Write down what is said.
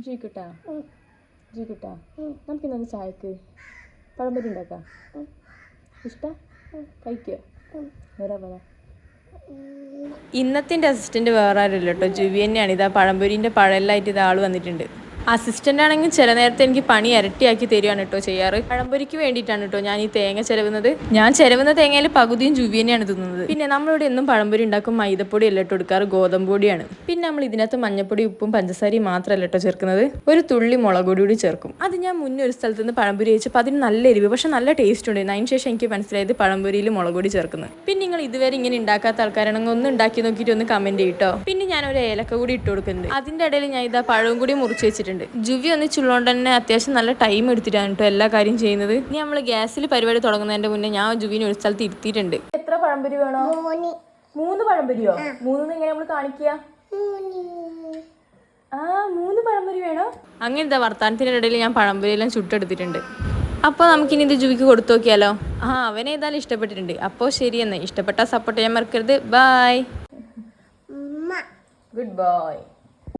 ജീക്കുട്ടാ ജീക്കുട്ടാ നമുക്കിന്ന് ചായക്ക് പഴംപൊരി ഉണ്ടാക്കാം. ഇഷ്ടം കഴിക്കോ? വരാ പറ. ഇന്നത്തെ അസിസ്റ്റന്റ് വേറെ ആരുമില്ല കേട്ടോ, ജുവി തന്നെയാണ്. ഇതാ പഴംപൊരിൻ്റെ പഴമെല്ലായിട്ട് ഇത് ആൾ വന്നിട്ടുണ്ട്. അസിസ്റ്റൻ്റ് ആണെങ്കിൽ ചില നേരത്തെ എനിക്ക് പണി ഇരട്ടിയാക്കി തരികയാണ് കേട്ടോ ചെയ്യാറ്. പഴംപൊരിക്ക് വേണ്ടിയിട്ടാണ് കേട്ടോ ഞാൻ ഈ തേങ്ങ ചിരവുന്നത്. ഞാൻ ചിരവുന്ന തേങ്ങയിൽ പകുതിയും ജുവി തന്നെയാണ് തിന്നുന്നത്. പിന്നെ നമ്മളിവിടെ എന്നും പഴംപൊരി ഉണ്ടാക്കും മൈദപ്പൊടി അല്ല കേട്ടോ എടുക്കാറ്, ഗോതമ്പ് പൊടിയാണ്. പിന്നെ നമ്മൾ ഇതിനകത്ത് മഞ്ഞപ്പൊടി, ഉപ്പും പഞ്ചസാരയും മാത്രമല്ല കേട്ടോ ചേർക്കുന്നത്, ഒരു തുള്ളി മുളക് പൊടി കൂടി ചേർക്കും. അത് ഞാൻ മുന്നേ ഒരു സ്ഥലത്ത് നിന്ന് പഴംപൊരി കഴിച്ചപ്പോൾ അതിന് നല്ല എരിവ്, പക്ഷെ നല്ല ടേസ്റ്റ് ഉണ്ട്. അതിന് ശേഷം എനിക്ക് മനസ്സിലായത് പഴംപൊരിയിൽ മുളക് പൊടി ചേർക്കുന്നത്. പിന്നെ നിങ്ങൾ ഇതുവരെ ഇങ്ങനെ ഉണ്ടാക്കാത്ത ആൾക്കാരാണെങ്കിൽ ഒന്ന് ഉണ്ടാക്കി നോക്കിയിട്ട് ഒന്ന് കമന്റ് ചെയ്യട്ടോ. പിന്നെ ഞാൻ ഒരു ഏലക്ക കൂടി ഇട്ട് കൊടുക്കുന്നുണ്ട്. അതിൻ്റെ ഇടയിൽ ഞാൻ ഇതാ പഴവും കൂടി മുറിച്ച് വെച്ചിട്ടുണ്ട്. ജുവി ഒന്നിച്ചുള്ളതുകൊണ്ട് തന്നെ അത്യാവശ്യം നല്ല ടൈം എടുത്തിട്ടാണ് കേട്ടോ എല്ലാ കാര്യം ചെയ്യുന്നത്. ഇനി നമ്മൾ ഗ്യാസിൽ പരിപാടി തുടങ്ങുന്നതിന്റെ മുന്നേ ഞാൻ ജുവിനെ ഒരു സ്ഥലത്ത് ഇരുത്തിയിട്ടുണ്ട്. എത്ര പഴംപൊരി വേണോ? 3 പഴംപൊരിയോ? 3 എങ്ങനെ നമ്മൾ കാണിക്കുക? 3 പഴംപൊരി വേണോ? അങ്ങനത്തെ വർത്താനത്തിന്റെ ഇടയിൽ ഞാൻ പഴംപൊരി എല്ലാം ചുട്ടെടുത്തിട്ടുണ്ട്. അപ്പോൾ നമുക്കിനി ഇത് ജുവിക്ക് കൊടുത്തു നോക്കിയാലോ? അവനെ ഏതായാലും ഇഷ്ടപ്പെട്ടിട്ടുണ്ട്. അപ്പോൾ ശരിയെന്ന്, ഇഷ്ടപ്പെട്ടാൽ സപ്പോർട്ട് ചെയ്യാൻ മറക്കരുത്. ബൈ. Good bye.